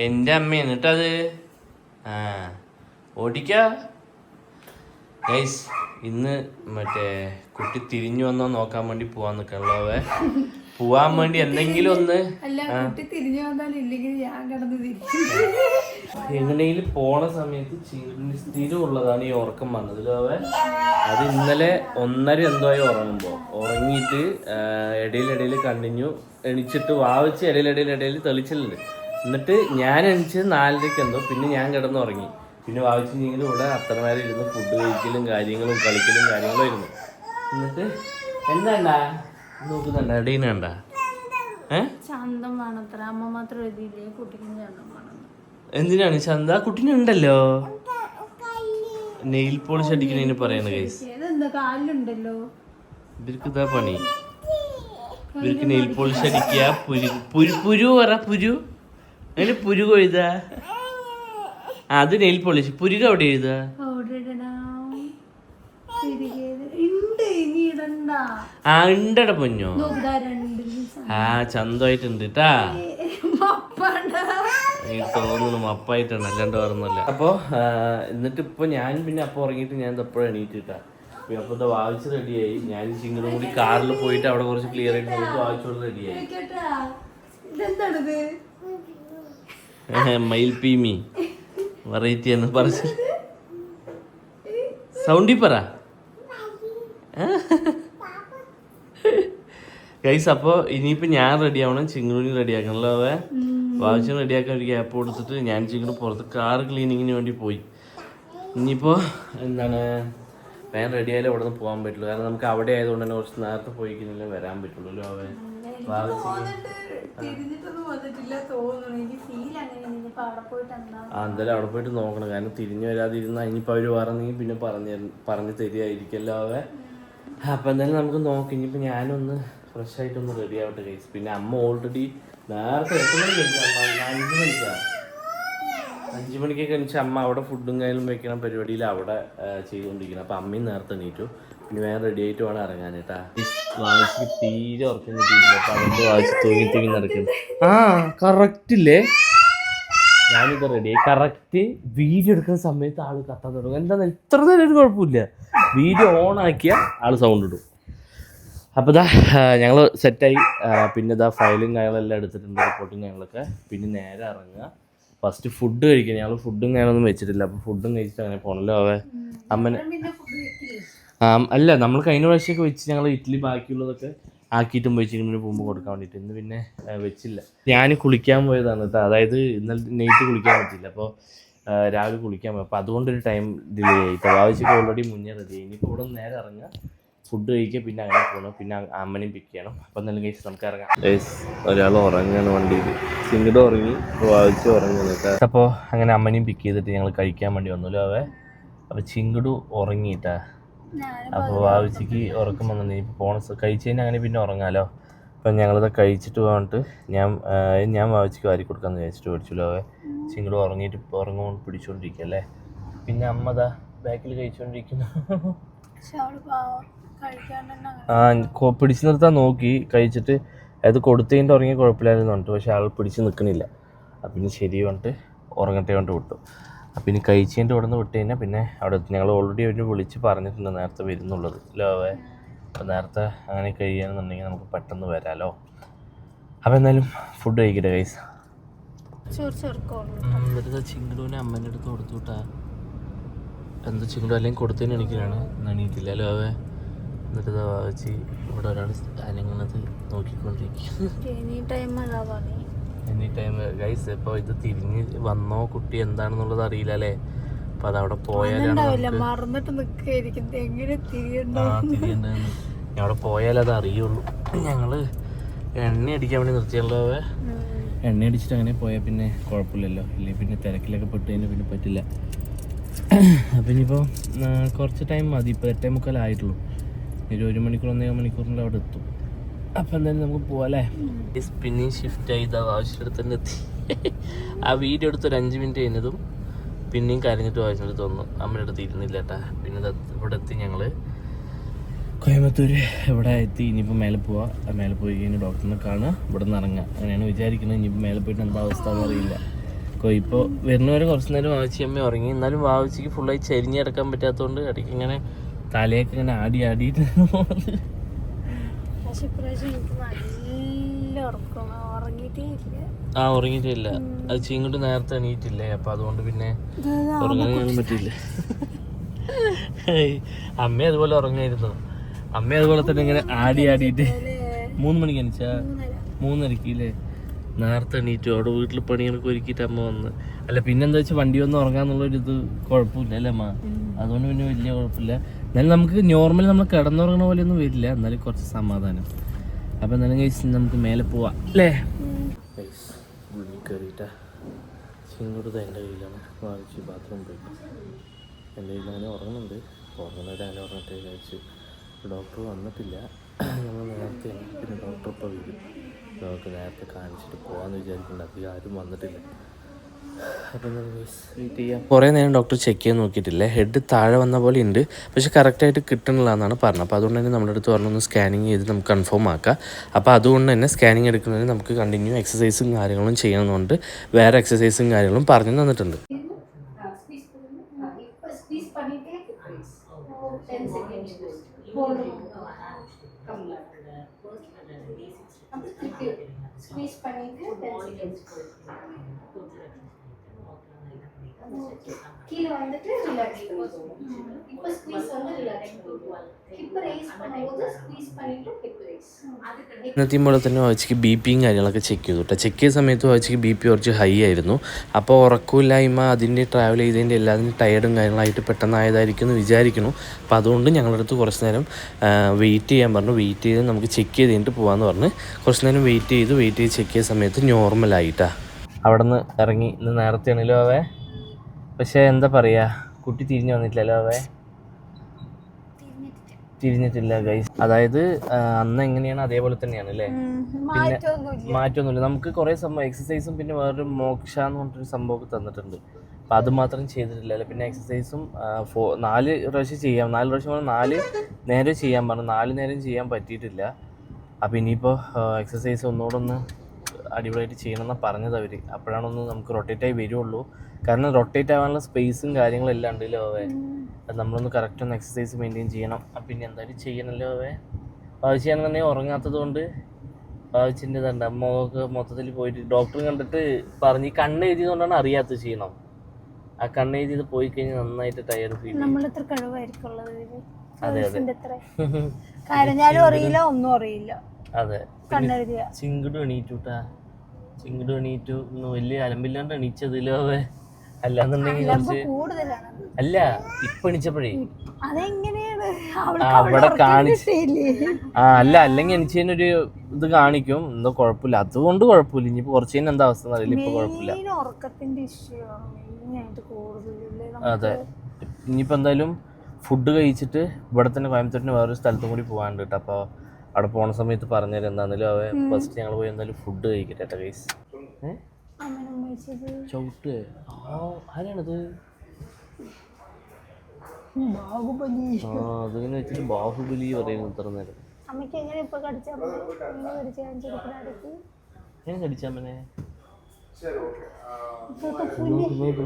എൻ്റെ അമ്മ എന്നിട്ടത് ആ ഓടിക്ക ഗൈസ്. ഇന്ന് മറ്റേ കുട്ടി തിരിഞ്ഞു വന്നോ നോക്കാൻ വേണ്ടി പോവാൻ നിൽക്കണല്ലോ. പോവാൻ വേണ്ടി എന്തെങ്കിലും ഒന്ന് എങ്ങനെയും പോണ സമയത്ത് സ്ഥിരം ഉള്ളതാണ് ഈ ഉറക്കം വന്നത്. അത് ഇന്നലെ 1:30 എന്തോ ആയി ഉറങ്ങിയിട്ട് ഇടയിലിടയിൽ കണ്ടിന്യൂ എണിച്ചിട്ട് വാവിച്ച് ഇടയിലിടയിൽ തെളിച്ചിട്ടുണ്ട്. എന്നിട്ട് ഞാൻ എണിച്ചത് 4:30 എന്തോ. പിന്നെ ഞാൻ കിടന്നുറങ്ങി. പിന്നെ വാവിച്ചെങ്കിലും ഇവിടെ അത്ര നേരം ഇരുന്ന് ഫുഡ് കഴിക്കലും കാര്യങ്ങളും കളിക്കലും കാര്യങ്ങളും ആയിരുന്നു. എന്നിട്ട് എന്താണ്ടാ നോക്കുന്നുണ്ട ഇടയിനുണ്ട എന്തിനാണ് ചന്ത കുട്ടീനുണ്ടല്ലോ നെയിൽ പോളിഷ് അടിക്കുന്നതിന് പറയുന്നത് ഗൈസ്. ഇവർക്ക് ഇതാ പണി. ഇവർക്ക് നെയിൽ പോളിഷ് അടിക്കുക, പുരു പറ പുരു അതിന് പുരു കൊഴുതാ. അത് നെയിൽ പോളിഷ്. പുരുക അവിടെ എഴുതാ. ആ ഉണ്ടട പൊന്നോ. ആ ചന്തമായിട്ടുണ്ട് കേട്ടാ. എനിക്ക് തോന്നുന്നു മപ്പായിട്ടാണ്, അല്ലാണ്ട് പറഞ്ഞല്ല. അപ്പൊ എന്നിട്ട് ഇപ്പൊ ഞാൻ പിന്നെ അപ്പൊ ഉറങ്ങിയിട്ട് ഞാൻ എപ്പോഴും എണീറ്റിട്ടാ. അപ്പൊ ഇത് വാവിച്ച് റെഡിയായി. ഞാൻ ചിങ്ങടും കൂടി കാറിൽ പോയിട്ട് അവിടെ കുറച്ച് ക്ലിയർ ആയിട്ട് നോക്കി വാവിച്ചോട് റെഡിയായി. മയിൽപീമി വെറൈറ്റി എന്ന് പറഞ്ഞു സൗണ്ടി പറ ഗൈസ്. അപ്പോൾ ഇനിയിപ്പോൾ ഞാൻ റെഡി ആവണം, ചിങ്ങുണി റെഡി ആക്കണല്ലോ. വാവിച്ചും റെഡിയാക്കാൻ ഒരു ഗ്യാപ്പ് കൊടുത്തിട്ട് ഞാൻ ചിങ്ങും പുറത്ത് കാർ ക്ലീനിങ്ങിന് വേണ്ടി പോയി. ഇനിയിപ്പോൾ എന്താണ് ഞാൻ റെഡി ആയാലും അവിടെ നിന്ന് പോകാൻ പറ്റുള്ളൂ. കാരണം നമുക്ക് അവിടെ ആയതുകൊണ്ട് തന്നെ കുറച്ച് നേരത്തെ പോയി കഴിഞ്ഞാൽ വരാൻ പറ്റുള്ളൂ. എന്തായാലും അവിടെ പോയിട്ട് നോക്കണം. കാരണം തിരിഞ്ഞു വരാതിരുന്നാൽ ഇനിയിപ്പോൾ അവർ പറഞ്ഞെങ്കിൽ പിന്നെ പറഞ്ഞ് തരികയായിരിക്കല്ലോ. അപ്പം എന്തായാലും നമുക്ക് നോക്കാം. ഇനിയിപ്പോൾ ഞാനൊന്ന് ഫ്രഷ് ആയിട്ടൊന്ന് റെഡി ആവട്ടെ ഗൈസ്. പിന്നെ അമ്മ ഓൾറെഡി നേരത്തെ 5 മണിക്കൊക്കെ എണീച്ച് അമ്മ അവിടെ ഫുഡും കാര്യങ്ങളും വെക്കണം പരിപാടിയിൽ അവിടെ ചെയ്തുകൊണ്ടിരിക്കണം. അപ്പം അമ്മയും നേരത്തെ എണീറ്റു. പിന്നെ വേറെ റെഡി ആയിട്ട് വേണം ഇറങ്ങാൻ കേട്ടാ. വായിച്ച് തീരെ ഉറക്കം കിട്ടിയില്ല. അപ്പം അതിൻ്റെ വായിച്ച് തൂങ്ങി നടക്കുന്നു. ആ കറക്റ്റ് ഇല്ലേ, ഞാനിത് റെഡിയായി. കറക്റ്റ് വീഡിയോ എടുക്കുന്ന സമയത്ത് ആൾ കത്താൻ തുടങ്ങും. എന്താ ഇത്ര നേരം ഒരു കുഴപ്പമില്ല. വീഡിയോ ഓൺ ആക്കിയാൽ ആൾ സൗണ്ട് ഇടും. അപ്പോൾ ഇതാ ഞങ്ങൾ സെറ്റായി. പിന്നെ ഇതാ ഫയലും കാര്യങ്ങളെല്ലാം എടുത്തിട്ടുണ്ട്, റിപ്പോർട്ടും കാര്യങ്ങളൊക്കെ. പിന്നെ നേരെ ഇറങ്ങുക, ഫസ്റ്റ് ഫുഡ് കഴിക്കുക. ഞങ്ങൾ ഫുഡും കാര്യങ്ങളൊന്നും വെച്ചിട്ടില്ല. അപ്പോൾ ഫുഡും കഴിച്ചിട്ട് അങ്ങനെ പോകണല്ലോ. അമ്മനെ അല്ല, നമ്മൾ കഴിഞ്ഞ പ്രാവശ്യമൊക്കെ വെച്ച് ഞങ്ങൾ ഇഡ്ഡലി ബാക്കിയുള്ളതൊക്കെ ആക്കിയിട്ടും വെച്ചിങ്ങനെ പോകുമ്പോൾ കൊടുക്കാൻ വേണ്ടിയിട്ട്. ഇന്ന് പിന്നെ വെച്ചില്ല. ഞാൻ കുളിക്കാൻ പോയതാണ് കേട്ടോ. അതായത് ഇന്നലെ നൈറ്റ് കുളിക്കാൻ പറ്റില്ല. അപ്പോൾ രാവിലെ കുളിക്കാൻ പോയി. അപ്പോൾ അതുകൊണ്ടൊരു ടൈം ഡിലേ ആയി. ഇപ്പോൾ ആവശ്യമൊക്കെ ഓൾറെഡി മുന്നേ റെഡി ആയി. ഇനിയിപ്പോൾ ഇവിടെ നേരെ ഇറങ്ങുക, ഫുഡ് കഴിക്കുക, പിന്നെ അങ്ങനെ പോകണം. പിന്നെ അമ്മനെയും പിക്ക് ചെയ്യണം. അപ്പം എന്തായാലും കഴിച്ച് നമുക്ക് ഇറങ്ങാം. ഒരാൾ ഉറങ്ങുകയാണ് വണ്ടിയിൽ. സിംഗിട് ഉറങ്ങി, വാവിച്ച് ഉറങ്ങുന്നു കേട്ടോ. അപ്പോൾ അങ്ങനെ അമ്മനെയും പിക്ക് ചെയ്തിട്ട് ഞങ്ങൾ കഴിക്കാൻ വേണ്ടി വന്നല്ലോ. അപ്പോൾ ചിങ്കിടു ഉറങ്ങിയിട്ടാ. അപ്പോൾ വാവിച്ചിക്ക് ഉറക്കം വന്നിട്ടുണ്ടെങ്കിൽ ഇപ്പോൾ പോണ കഴിച്ച് കഴിഞ്ഞാൽ അങ്ങനെ പിന്നെ ഉറങ്ങാമല്ലോ. അപ്പം ഞങ്ങളിത് കഴിച്ചിട്ട് പോകാനിട്ട് ഞാൻ വാവിച്ചിക്ക് വാരി കൊടുക്കാമെന്ന് വിചാരിച്ചിട്ട് മേടിച്ചല്ലോ. ചിങ്കിടു ഉറങ്ങിയിട്ട് ഇപ്പോൾ ഉറങ്ങുമ്പോൾ പിടിച്ചുകൊണ്ടിരിക്കുകയല്ലേ. പിന്നെ അമ്മതാ ബാക്കിൽ കഴിച്ചുകൊണ്ടിരിക്കുന്നു. പിടിച്ചു നിർത്താൻ നോക്കി കഴിച്ചിട്ട്. അത് കൊടുത്തതിൻ്റെ ഉറങ്ങി കുഴപ്പമില്ലായിരുന്നു പറഞ്ഞിട്ട്. പക്ഷേ ആൾ പിടിച്ച് നിൽക്കണില്ല. അപ്പം പിന്നെ ശരി പറഞ്ഞിട്ട് ഉറങ്ങട്ടെ കൊണ്ട് വിട്ടു. അപ്പം ഇനി കഴിച്ചതിൻ്റെ ഇവിടെ നിന്ന് വിട്ട് കഴിഞ്ഞാൽ പിന്നെ അവിടെ ഞങ്ങൾ ഓൾറെഡി അവർ വിളിച്ച് പറഞ്ഞിട്ടുണ്ട് നേരത്തെ വരുന്നുള്ളത് ലോവേ. അപ്പം നേരത്തെ അങ്ങനെ കഴിയുകയാണെന്നുണ്ടെങ്കിൽ നമുക്ക് പെട്ടെന്ന് വരാമല്ലോ. അപ്പം എന്തായാലും ഫുഡ് കഴിക്കട്ടെ ഗൈസ്. എന്നിട്ട് ചിങ്കിടൂനെ അമ്മേൻ്റെ അടുത്ത് കൊടുത്തു വിട്ടാ. എന്താ ചിങ്കിടു അല്ലെങ്കിൽ കൊടുത്തതിന് എണീക്കലാണ്, എണീറ്റില്ല ലോവേ. എന്നിട്ട് വായിച്ച് ഇവിടെ ഒരാൾ അനങ്ങുന്നത് നോക്കിക്കൊണ്ടിരിക്കും. Any time guys. ഇപ്പോൾ ഇത് തിരിഞ്ഞ് വന്നോ കുട്ടി എന്താണെന്നുള്ളത് അറിയില്ല അല്ലേ. അപ്പം അതവിടെ പോയാലാണ് തിരിയണ്ടെന്ന്. അവിടെ പോയാൽ അത് അറിയുള്ളൂ. ഞങ്ങൾ എണ്ണ അടിക്കാൻ വേണ്ടി നിർത്തിയല്ലോ. എണ്ണ അടിച്ചിട്ട് അങ്ങനെ പോയാൽ പിന്നെ കുഴപ്പമില്ലല്ലോ. ഇല്ലെങ്കിൽ പിന്നെ തിരക്കിലൊക്കെ പെട്ട് കഴിഞ്ഞാൽ പിന്നെ പറ്റില്ല. അപ്പം ഇനിയിപ്പോൾ കുറച്ച് ടൈം മതി. ഇപ്പോൾ 8:45 ആയിട്ടുള്ളൂ. ഒരു 1 മണിക്കൂർ 1.5 മണിക്കൂറിൻ്റെ അവിടെ എത്തും. അപ്പം എന്തായാലും നമുക്ക് പോകാമല്ലേ. പിന്നെയും ഷിഫ്റ്റ് ചെയ്ത് ആവശ്യമെടുത്ത് തന്നെ എത്തി. ആ വീഡിയോ എടുത്ത് ഒരു 5 മിനിറ്റ് കഴിഞ്ഞതും പിന്നെയും കരഞ്ഞിട്ട് ആവശ്യമെടുത്ത് വന്നു. അമ്മയുടെ അടുത്ത് ഇരുന്നില്ല കേട്ടാ. പിന്നെ ഇവിടെ എത്തി ഞങ്ങൾ കോയമ്പത്തൂർ. ഇവിടെ എത്തി. ഇനിയിപ്പോൾ മേലെ പോവാം. മേലെ പോയി കഴിഞ്ഞാൽ ഡോക്ടറിനെ കാണുക, ഇവിടെ നിന്ന് ഇറങ്ങുക. അങ്ങനെയാണ് വിചാരിക്കുന്നത്. ഇനിയിപ്പോൾ മേലെ പോയിട്ട് എന്താ അവസ്ഥ എന്നറിയില്ല. ഇപ്പോൾ വരുന്നവരെ കുറച്ച് നേരം വാവച്ചി അമ്മ ഉറങ്ങി. എന്നാലും വാവച്ചിക്ക് ഫുള്ളായി ചരിഞ്ഞ് കിടക്കാൻ പറ്റാത്തതുകൊണ്ട് ഇടയ്ക്ക് ഇങ്ങനെ തലയൊക്കെ ഇങ്ങനെ ആടിയിട്ട് ഉറങ്ങിയിട്ടില്ല. അത് ചീങ്ങോട്ട് നേരത്തെ എണീറ്റില്ലേ, അപ്പൊ അതുകൊണ്ട് പിന്നെ ഉറങ്ങാനും പറ്റില്ല. അമ്മ അതുപോലെ ഉറങ്ങായിരുന്നു. അമ്മ അതുപോലെ തന്നെ ഇങ്ങനെ ആടിയിട്ട് 3 മണിക്ക് എണീച്ചാ 3:30 നേരത്തെ എണീറ്റു. അവിടെ വീട്ടിൽ പണികളൊക്കെ ഒരുക്കിയിട്ട് അമ്മ വന്ന്. അല്ല പിന്നെന്താ വെച്ചാൽ വണ്ടി വന്ന് ഉറങ്ങാന്നുള്ളൊരിത് കുഴപ്പമില്ല അല്ലേ അമ്മ? അതുകൊണ്ട് പിന്നെ വലിയ കുഴപ്പമില്ല. എന്നാലും നമുക്ക് നോർമലി നമ്മൾ കിടന്നുറങ്ങണ പോലെ ഒന്നും വരില്ല, എന്നാലും കുറച്ച് സമാധാനം. അപ്പം എന്നാലും കഴിച്ച് നമുക്ക് മേലെ പോവാം അല്ലേ? കയറിയിട്ടാ ചിങ്ങോട്ട് എൻ്റെ കയ്യിലാണ് വാങ്ങിച്ച് ബാത്റൂം പോയി. എൻ്റെ കയ്യിൽ അങ്ങനെ ഉറങ്ങുന്നുണ്ട്. ഉറങ്ങുന്നവരെ അങ്ങനെ ഉറങ്ങട്ടെ കഴിച്ച്. ഡോക്ടർ വന്നിട്ടില്ല. നമ്മൾ നേരത്തെ പിന്നെ ഡോക്ടർ ഇപ്പോൾ വരും. ഡോക്ടർ നേരത്തെ കാണിച്ചിട്ട് പോകാമെന്ന് വിചാരിക്കുന്നുണ്ട്. അധികം ആരും വന്നിട്ടില്ല. അപ്പം വെയിറ്റ് ചെയ്യാം. കുറേ നേരം ഡോക്ടർ ചെക്ക് ചെയ്യാൻ നോക്കിയിട്ടില്ല. ഹെഡ് താഴെ വന്ന പോലെ ഉണ്ട്, പക്ഷെ കറക്റ്റായിട്ട് കിട്ടണില്ല എന്നാണ് പറഞ്ഞത്. അപ്പോൾ അതുകൊണ്ട് തന്നെ നമ്മുടെ അടുത്ത് പറഞ്ഞൊന്ന് സ്കാനിങ് ചെയ്ത് നമുക്ക് കൺഫേം ആക്കാം. അപ്പോൾ അതുകൊണ്ട് തന്നെ സ്കാനിങ് എടുക്കുന്നതിന് നമുക്ക് കണ്ടിന്യൂ എക്സസൈസും കാര്യങ്ങളും ചെയ്യണമെന്നുണ്ട്. വേറെ എക്സസൈസും കാര്യങ്ങളും പറഞ്ഞു തന്നിട്ടുണ്ട്. ஸ்குவீஸ் பண்ணிட்டு கீழே வந்துட்டு ரிலாக்ஸ் பண்ணிக்கோங்க. இப்போ ஸ்குவீஸ் வந்து ரிலாக்ஸ் பண்ணுவோம். ஹிப் ரைஸ் பண்ணும்போது ஸ்குவீஸ் பண்ணிட்டு ஹிப் ரைஸ். ഇന്നത്തെ പോലെ തന്നെ വാച്ചിക്ക് ബി പിയും കാര്യങ്ങളൊക്കെ ചെക്ക് ചെയ്തു കേട്ടോ. ചെക്ക് ചെയ്ത സമയത്ത് വാച്ചിക്ക് ബി പി കുറച്ച് ഹൈ ആയിരുന്നു. അപ്പോൾ ഉറക്കമില്ലായ്മ അതിൻ്റെ ട്രാവൽ ചെയ്തതിൻ്റെ എല്ലാത്തിനും ടയർഡും കാര്യങ്ങളായിട്ട് പെട്ടെന്നായതായിരിക്കും എന്ന് വിചാരിക്കുന്നു. അപ്പോൾ അതുകൊണ്ട് ഞങ്ങളുടെ അടുത്ത് കുറച്ച് നേരം വെയിറ്റ് ചെയ്യാൻ പറഞ്ഞു. വെയിറ്റ് ചെയ്ത് നമുക്ക് ചെക്ക് ചെയ്ത് കഴിഞ്ഞിട്ട് പോകാമെന്ന് പറഞ്ഞ് കുറച്ച് നേരം വെയിറ്റ് ചെയ്ത് ചെക്ക് ചെയ്ത സമയത്ത് നോർമലായിട്ടാണ്. അവിടെ നിന്ന് ഇറങ്ങി. ഇന്ന് നേരത്തെ ആണല്ലോ അവേ, പക്ഷേ എന്താ പറയുക, കുട്ടി തിരിഞ്ഞു വന്നിട്ടില്ലല്ലോ അവേ. തിരിഞ്ഞിട്ടില്ല ഗൈസ്. അതായത് അന്ന് എങ്ങനെയാണ് അതേപോലെ തന്നെയാണ് അല്ലേ? പിന്നെ മാറ്റമൊന്നുമില്ല. നമുക്ക് കുറേ സംഭവം എക്സസൈസും പിന്നെ വേറൊരു മോക്ഷ എന്ന് പറഞ്ഞിട്ടൊരു സംഭവമൊക്കെ തന്നിട്ടുണ്ട്. അപ്പം അത് മാത്രം ചെയ്തിട്ടില്ല. അല്ലെ പിന്നെ എക്സസൈസും 4 പ്രാവശ്യം ചെയ്യാം. 4 പ്രാവശ്യം 4 നേരം ചെയ്യാൻ പറഞ്ഞു. 4 നേരം ചെയ്യാൻ പറ്റിയിട്ടില്ല. അപ്പം ഇനിയിപ്പോൾ എക്സസൈസ് ഒന്നുകൂടെ ഒന്ന് അടിപൊളിയായിട്ട് ചെയ്യണമെന്നാണ് പറഞ്ഞത് അവർ. അപ്പോഴാണൊന്ന് നമുക്ക് റൊട്ടേറ്റായി വരുള്ളൂ. കാരണം റൊട്ടേറ്റ് ആവാനുള്ള സ്പേസും കാര്യങ്ങളെല്ലാം ഉണ്ടല്ലോ അവേ. അത് നമ്മളൊന്ന് കറക്റ്റ് ഒന്ന് എക്സസൈസ് മെയിൻറ്റെയിൻ ചെയ്യണം. അപ്പം പിന്നെ എന്തായാലും ചെയ്യണമല്ലോ അവേ. വായിച്ചാണെന്നുണ്ടെങ്കിൽ ഉറങ്ങാത്തത് കൊണ്ട് വായിച്ചിൻ്റെ ഇതുണ്ട് അമ്മക്ക് മൊത്തത്തിൽ പോയിട്ട് ഡോക്ടർ കണ്ടിട്ട് പറഞ്ഞ് ഈ കണ്ണ് എഴുതിയതുകൊണ്ടാണ് അറിയാത്തത് ചെയ്യണം. ആ കണ്ണ് എഴുതിയത് പോയി കഴിഞ്ഞാൽ നന്നായിട്ട് ടയർഡ് ഫീൽ ചെയ്യും. അതെ അതെ. ചിങ്കിട് എണീറ്റുട്ടാ. ചിങ്കിട് എണീറ്റു. വലിയ അലമ്പില്ലാണ്ട് എണീച്ചതിലോ അവേ. അല്ലാന്നുണ്ടെങ്കിൽ കുറച്ച് അല്ല ഇപ്പൊ എണീച്ചപ്പോഴേ അവിടെ കാണിച്ച് അല്ല അല്ലെങ്കിൽ എണീച്ചതിനൊരു ഇത് കാണിക്കും. എന്തോ കുഴപ്പമില്ല, അതുകൊണ്ട് കുഴപ്പമില്ല. ഇനിയിപ്പോ കുറച്ച് കഴിഞ്ഞാൽ എന്താ അവസ്ഥ എന്നറിയില്ല. ഇപ്പൊ കുഴപ്പമില്ല. അതെ. ഇനിയിപ്പോ എന്തായാലും ഫുഡ് കഴിച്ചിട്ട് ഇവിടെ തന്നെ കോയമ്പത്തൂരിന് വേറൊരു സ്ഥലത്തും കൂടി പോകാനുണ്ട് കേട്ടോ. അപ്പോൾ അവിടെ പോണ സമയത്ത് പറഞ്ഞുതരാം. എന്താണെങ്കിലും അവ ഫസ്റ്റ് ഞങ്ങൾ പോയി എന്തായാലും ഫുഡ് കഴിക്കട്ടെ കേട്ടോ ഗൈസ്. ചവിട്ട് ആരാണത്? അതിങ്ങനെ വെച്ചിട്ട് ബാഹുബലി പറയുന്നു ഇത്ര നേരം. എങ്ങനെ കടിച്ചാമ്മനെ?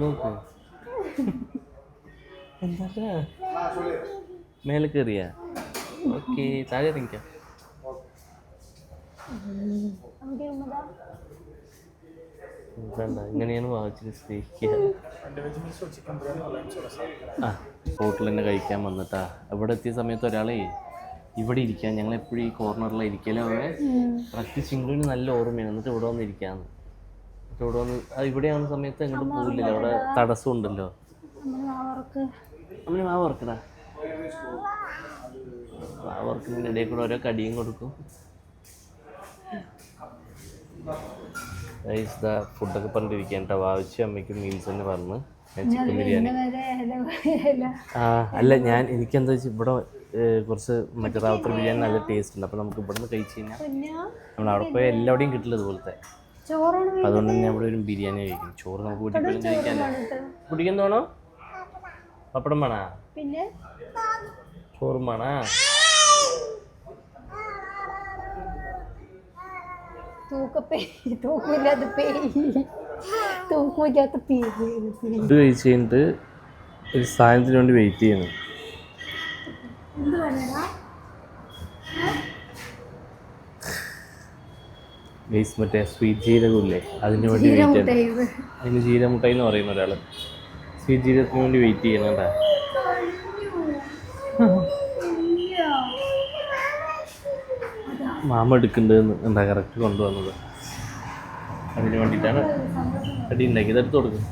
നോക്ക് എന്താ മേലെ കയറിയ? ഓക്കെ, താഴെ ഇറങ്ങിക്കാം. ഇങ്ങനെയാണ് വാങ്ങിച്ചിട്ട് സ്നേഹിക്കുക. ആ ഹോട്ടലിൽ തന്നെ കഴിക്കാൻ വന്നിട്ടാ. ഇവിടെ എത്തിയ സമയത്ത് ഒരാളെ ഇവിടെ ഇരിക്കാൻ, ഞങ്ങളെപ്പോഴും ഈ കോർണറിലാണ് ഇരിക്കലോ. അവരെ കറക്റ്റ് ചിങ്കുവിന് നല്ല ഓർമ്മയാണ്. എന്നിട്ട് ഇവിടെ വന്ന് ഇരിക്കാന്ന്. എന്നിട്ട് ഇവിടെ വന്ന് ഇവിടെയാവുന്ന സമയത്ത് എങ്ങോട്ട് പോകില്ലല്ലോ, അവിടെ തടസ്സം ഉണ്ടല്ലോ. അമ്മ മാവ് വറക്കടാ. മാവ് വറക്കുന്നതിൻ്റെ ഇടയിൽ കൂടെ ഓരോ കടിയും കൊടുക്കും. ഫുഡൊക്കെ പറഞ്ഞിരിക്കാൻ കേട്ടോ. വാവിച്ച് അമ്മയ്ക്കും മീൽസ് തന്നെ പറഞ്ഞു. ഞാൻ ചിക്കൻ ബിരിയാണി. അല്ല ഞാൻ എനിക്കെന്താ വെച്ചാൽ ഇവിടെ കുറച്ച് മറ്റേ റാവത്തർ ബിരിയാണി നല്ല ടേസ്റ്റ് ഉണ്ട്. അപ്പോൾ നമുക്ക് ഇവിടെ നിന്ന് കഴിച്ച് കഴിഞ്ഞാൽ നമ്മൾ അവിടെ പോയാൽ എല്ലാവിടെയും കിട്ടില്ല ഇതുപോലത്തെ. അതുകൊണ്ട് തന്നെ അവിടെ ഒരു ബിരിയാണി കഴിക്കും. ചോറ് നമുക്ക് വീട്ടിൽ പോലും കഴിക്കാമല്ലോ. കുടിക്കാൻ തോന്നോ? പപ്പടം വേണോ? ചോറും വേണോ? തൂക്കം വയ്ക്കാത്ത പീസ് ഫുഡ് കഴിച്ച് കഴിഞ്ഞിട്ട് ഒരു സാധനത്തിന് വേണ്ടി വെയിറ്റ് ചെയ്യുന്നു. എന്ത് വേണടാ ഗൈസ് മറ്റേ സ്വീറ്റ് ജീരകമില്ലേ അതിന് വേണ്ടി വെയിറ്റ് ചെയ്യണം. അതിന് ജീരമുട്ടായി എന്ന് പറയുന്ന ഒരാൾ സ്വീറ്റ് ജീരകത്തിന് വേണ്ടി വെയിറ്റ് ചെയ്യണണ്ടാ. മാമ എടുക്കുന്നുണ്ടെന്ന് എന്താ കറക്റ്റ് കൊണ്ടുവന്നത്. അതിന് വേണ്ടിയിട്ടാണ് അടി ഉണ്ടാക്കിയത്. എടുത്ത് കൊടുക്കും.